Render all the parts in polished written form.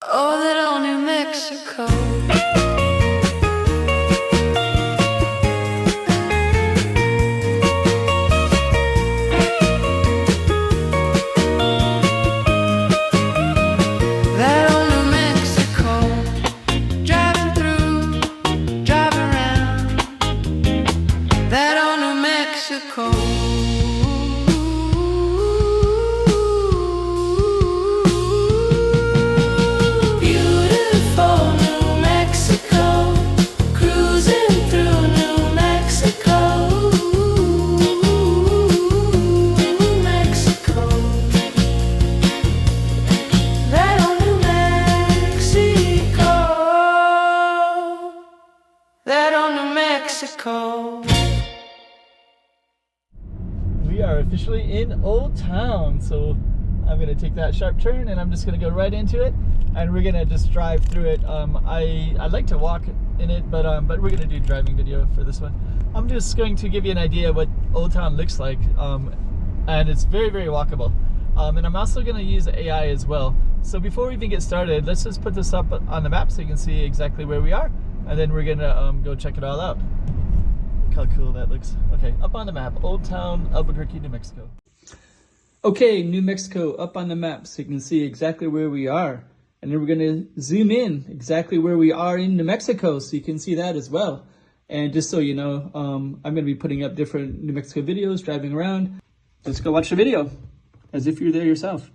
Oh, that old New Mexico. That old New Mexico. Driving through, driving around. That old New Mexico. We are officially in Old Town, so I'm gonna take that sharp turn and I'm just gonna go right into it, and we're gonna just drive through it. I like to walk in it, but we're gonna do a driving video for this one. I'm just going to give you an idea of what Old Town looks like, and it's very, very walkable. And I'm also gonna use AI as well. So before we even get started, let's just put this up on the map so you can see exactly where we are, and then we're gonna go check it all out. Look how cool that looks. Okay, up on the map, Old Town, Albuquerque, New Mexico. Okay, New Mexico up on the map so you can see exactly where we are. And then we're gonna zoom in exactly where we are in New Mexico so you can see that as well. And just so you know, I'm gonna be putting up different New Mexico videos, driving around. Let's go watch the video, as if you're there yourself.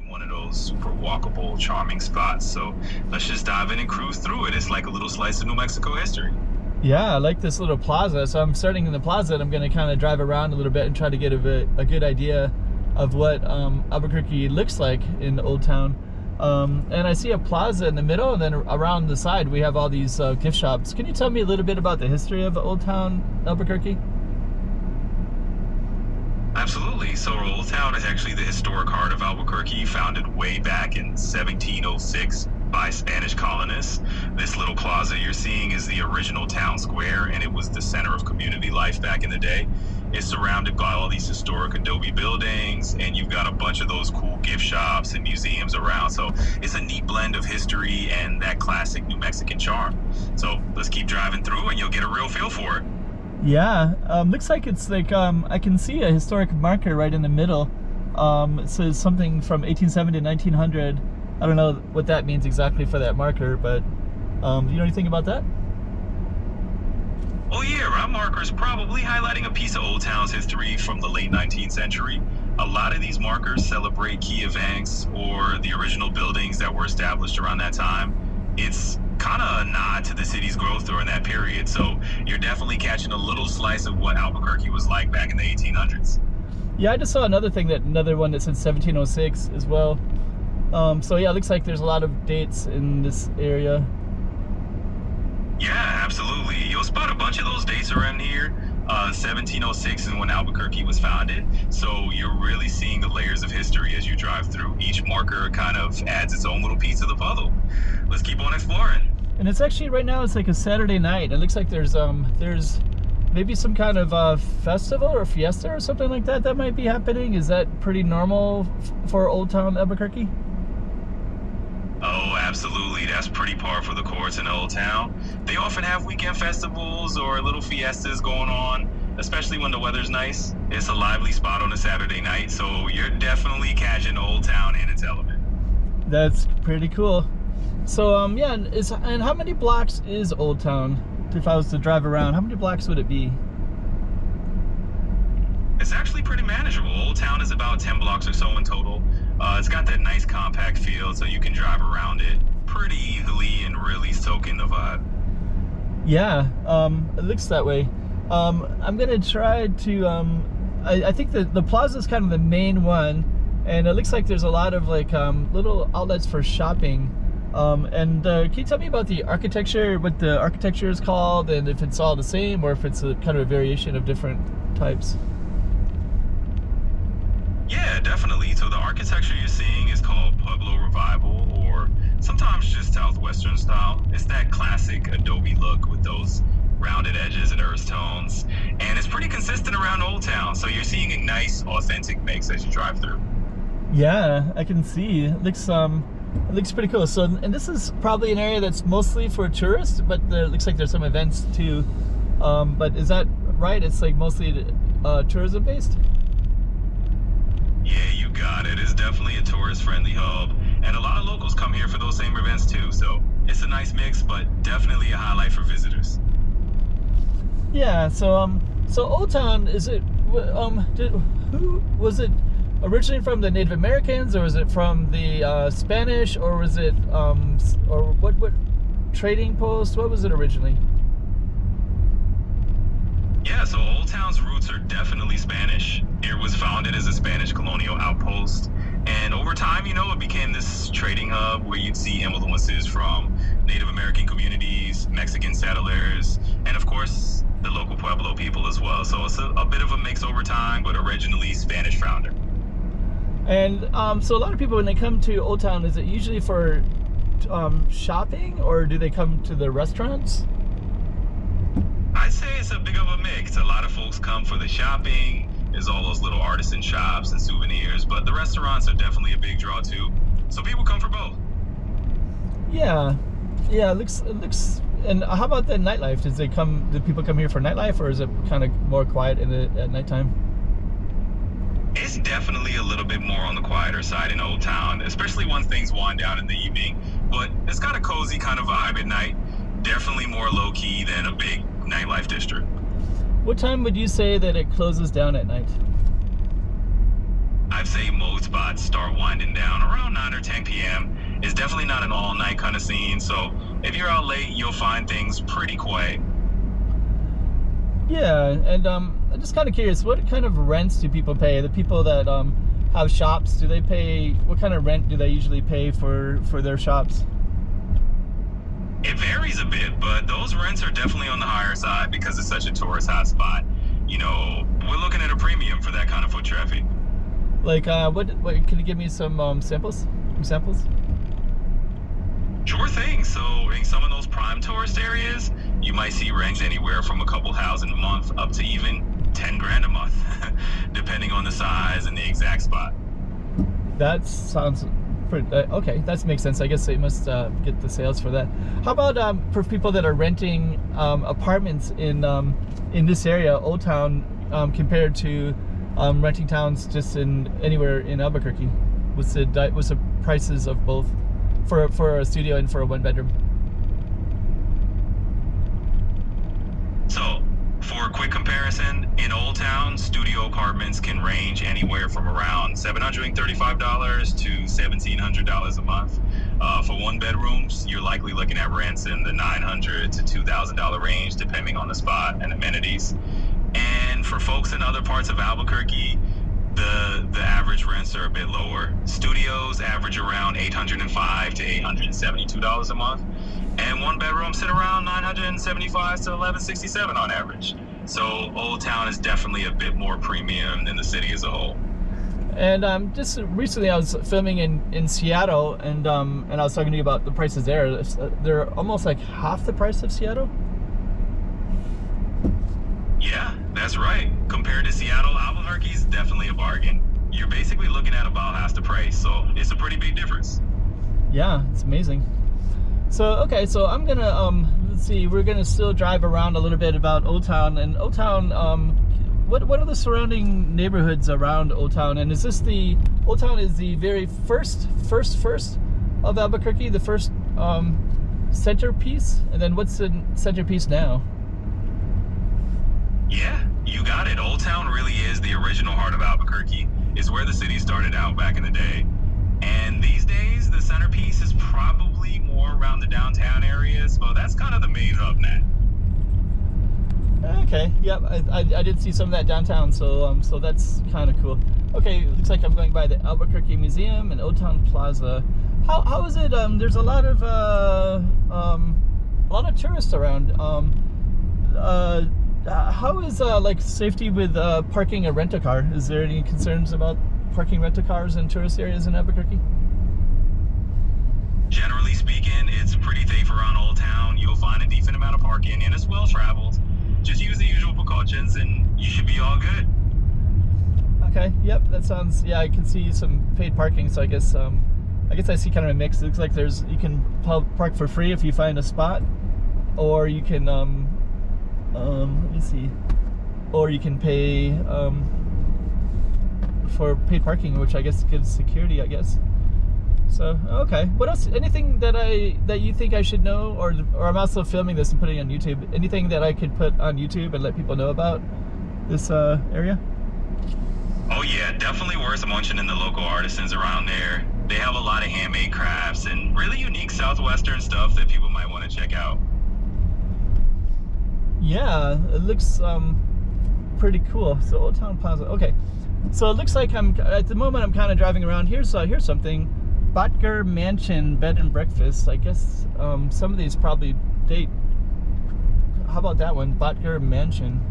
One of those super walkable, charming spots. So let's just dive in and cruise through it. It's like a little slice of New Mexico history. Yeah, I like this little plaza. So I'm starting in the plaza and I'm going to kind of drive around a little bit and try to get a good idea of what Albuquerque looks like in Old Town. And I see a plaza in the middle, and then around the side we have all these gift shops. Can you tell me a little bit about the history of Old Town Albuquerque? Absolutely. So Old Town is actually the historic heart of Albuquerque, founded way back in 1706 by Spanish colonists. This little plaza you're seeing is the original town square, and it was the center of community life back in the day. It's surrounded by all these historic adobe buildings, and you've got a bunch of those cool gift shops and museums around. So it's a neat blend of history and that classic New Mexican charm. So let's keep driving through and you'll get a real feel for it. Yeah, looks like it's like, I can see a historic marker right in the middle. It says something from 1870 to 1900. I don't know what that means exactly for that marker, but do you know anything about that? Oh yeah, our marker is probably highlighting a piece of Old Town's history from the late 19th century. A lot of these markers celebrate key events or the original buildings that were established around that time. It's kind of a nod to the city's growth during that period, so you're definitely catching a little slice of what Albuquerque was like back in the 1800s. Yeah, I just saw another one that said 1706 as well. So yeah, it looks like there's a lot of dates in this area. Yeah, absolutely. You'll spot a bunch of those dates around here. 1706 is when Albuquerque was founded. So you're really seeing the layers of history as you drive through. Each marker kind of adds its own little piece of the puzzle. Let's keep on exploring. And it's actually, right now, it's like a Saturday night. It looks like there's maybe some kind of festival or fiesta or something like that might be happening. Is that pretty normal for Old Town Albuquerque? Oh, absolutely. That's pretty par for the course in Old Town. They often have weekend festivals or little fiestas going on, especially when the weather's nice. It's a lively spot on a Saturday night, so you're definitely catching Old Town in its element. That's pretty cool. So, yeah, and how many blocks is Old Town? If I was to drive around, how many blocks would it be? It's actually pretty manageable. Old Town is about 10 blocks or so in total. It's got that nice compact feel, so you can drive around it pretty easily and really soak in the vibe. Yeah, it looks that way. I'm gonna try to, I think the plaza is kind of the main one, and it looks like there's a lot of like little outlets for shopping. And can you tell me about the architecture, what the architecture is called, and if it's all the same or if it's a kind of a variation of different types? Yeah, definitely. So the architecture you're seeing is called Pueblo Revival, or sometimes just Southwestern style. It's that classic adobe look with those rounded edges and earth tones, and it's pretty consistent around Old Town. So you're seeing a nice, authentic mix as you drive through. Yeah, I can see. It looks It looks pretty cool. So, and this is probably an area that's mostly for tourists, but there looks like there's some events too. But is that right? It's like mostly tourism based? Yeah, you got it. It's definitely a tourist-friendly hub, and a lot of locals come here for those same events too. So it's a nice mix, but definitely a highlight for visitors. Yeah. So Old Town, is it? Who was it? Originally from the Native Americans, or was it from the Spanish, or was it or what trading post? What was it originally? Yeah, so Old Town's roots are definitely Spanish. It was founded as a Spanish colonial outpost, and over time, it became this trading hub where you'd see influences from Native American communities, Mexican settlers, and of course the local Pueblo people as well. So it's a bit of a mix over time, but originally Spanish founder. And so a lot of people, when they come to Old Town, is it usually for shopping, or do they come to the restaurants? I'd say it's a bit of a mix. A lot of folks come for the shopping. There's all those little artisan shops and souvenirs, but the restaurants are definitely a big draw too. So people come for both. Yeah, it looks. And how about the nightlife? Do people come here for nightlife, or is it kind of more quiet at nighttime? It's definitely a little bit more on the quieter side in Old Town, especially once things wind down in the evening. But it's got a cozy kind of vibe at night. Definitely more low-key than a big nightlife district. What time would you say that it closes down at night? I'd say most spots start winding down around 9 or 10 p.m. It's definitely not an all-night kind of scene, so if you're out late, you'll find things pretty quiet. Yeah, and I'm just kind of curious, what kind of rents do people pay? The people that have shops, do they pay, what kind of rent do they usually pay for their shops? It varies a bit, but those rents are definitely on the higher side because it's such a tourist hotspot. We're looking at a premium for that kind of foot traffic. Like, what can you give me some samples? Sure thing. So in some of those prime tourist areas, you might see rents anywhere from a couple $1,000 a month up to even $10,000 a month, depending on the size and the exact spot. That sounds pretty, okay. That makes sense. I guess they must get the sales for that. How about for people that are renting apartments in this area, Old Town, compared to renting towns just anywhere in Albuquerque? What's the prices of both for a studio and for a one-bedroom? So, for a quick comparison, in Old Town, studio apartments can range anywhere from around $735 to $1,700 a month. For one-bedrooms, you're likely looking at rents in the $900 to $2,000 range, depending on the spot and amenities. And for folks in other parts of Albuquerque, the average rents are a bit lower. Studios average around $805 to $872 a month, and one bedroom sit around $975 to $1,167 on average. So Old Town is definitely a bit more premium than the city as a whole. And just recently I was filming in Seattle, and I was talking to you about the prices there. They're almost like half the price of Seattle. Yeah, that's right. Compared to Seattle, Albuquerque is definitely a bargain. You're basically looking at about half the price, so it's a pretty big difference. Yeah, it's amazing. So, okay, so I'm gonna, let's see, we're gonna still drive around a little bit about Old Town. And Old Town, what are the surrounding neighborhoods around Old Town? And is this Old Town is the very first of Albuquerque, the first centerpiece? And then what's the centerpiece now? Yeah, you got it. Old Town really is the original heart of Albuquerque. It's where the city started out back in the day. And these days, the centerpiece is probably more around the downtown area, so that's kind of the main hub now. Okay, yep, I did see some of that downtown, so that's kind of cool. Okay, looks like I'm going by the Albuquerque Museum and Old Town Plaza. How is it? There's a lot of tourists around. How is like safety with parking a rent-a-car? Is there any concerns about parking rent-a-cars in tourist areas in Albuquerque? Generally speaking, it's pretty safe around Old Town. You'll find a decent amount of parking, and it's well traveled. Just use the usual precautions, and you should be all good. Okay, yep, that sounds, yeah, I can see some paid parking, so I guess I guess I see kind of a mix. It looks like you can park for free if you find a spot, or you can let me see, or you can pay for paid parking, which I guess gives security, I guess. So okay, what else? Anything that you think I should know, or I'm also filming this and putting it on YouTube. Anything that I could put on YouTube and let people know about this area? Oh yeah, definitely worth mentioning the local artisans around there. They have a lot of handmade crafts and really unique Southwestern stuff that people might want to check out. Yeah, it looks pretty cool. So Old Town Plaza. Okay, so it looks like at the moment I'm kind of driving around. Here's something. Botker Mansion Bed and Breakfast. I guess some of these probably date. How about that one? Botker Mansion.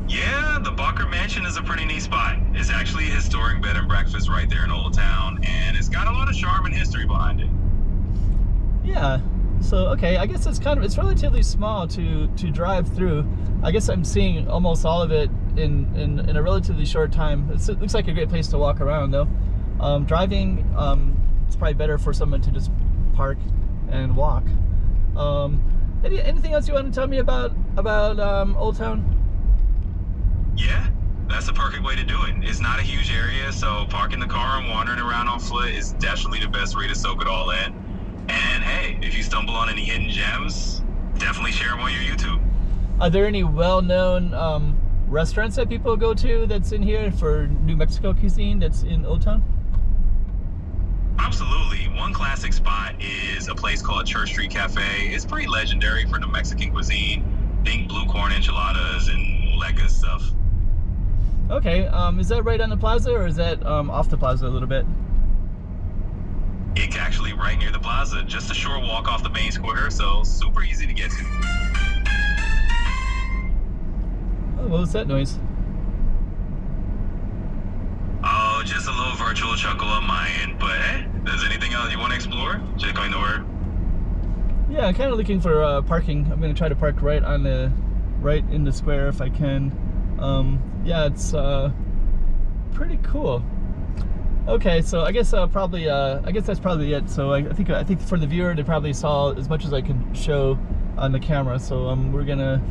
Yeah, the Walker Mansion is a pretty neat spot. It's actually a historic bed and breakfast right there in Old Town, and it's got a lot of charm and history behind it. Yeah. So okay, I guess it's relatively small to drive through. I guess I'm seeing almost all of it in a relatively short time. It looks like a great place to walk around though. Driving, it's probably better for someone to just park and walk. Anything else you want to tell me about Old Town? Yeah, that's the perfect way to do it. It's not a huge area, so parking the car and wandering around on foot is definitely the best way to soak it all in. And hey, if you stumble on any hidden gems, definitely share them on your YouTube. Are there any well-known restaurants that people go to that's in here for New Mexico cuisine that's in Old Town? Absolutely. One classic spot is a place called Church Street Cafe. It's pretty legendary for the Mexican cuisine. Think blue corn enchiladas and all that good stuff. Okay, is that right on the plaza, or is that off the plaza a little bit? It's actually right near the plaza, just a short walk off the main square, so super easy to get to. Oh, what was that noise? Oh, just a little virtual chuckle on my end, but hey, there's anything else you want to explore? Just going nowhere. Yeah, I'm kind of looking for parking. I'm going to try to park right in the square if I can. Yeah, it's pretty cool. Okay, so I guess that's probably it. So I think for the viewer, they probably saw as much as I can show on the camera. So we're gonna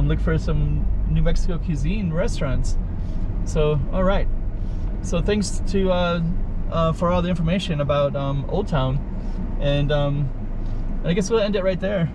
look for some New Mexico cuisine restaurants. So all right. So thanks to for all the information about Old Town, and I guess we'll end it right there.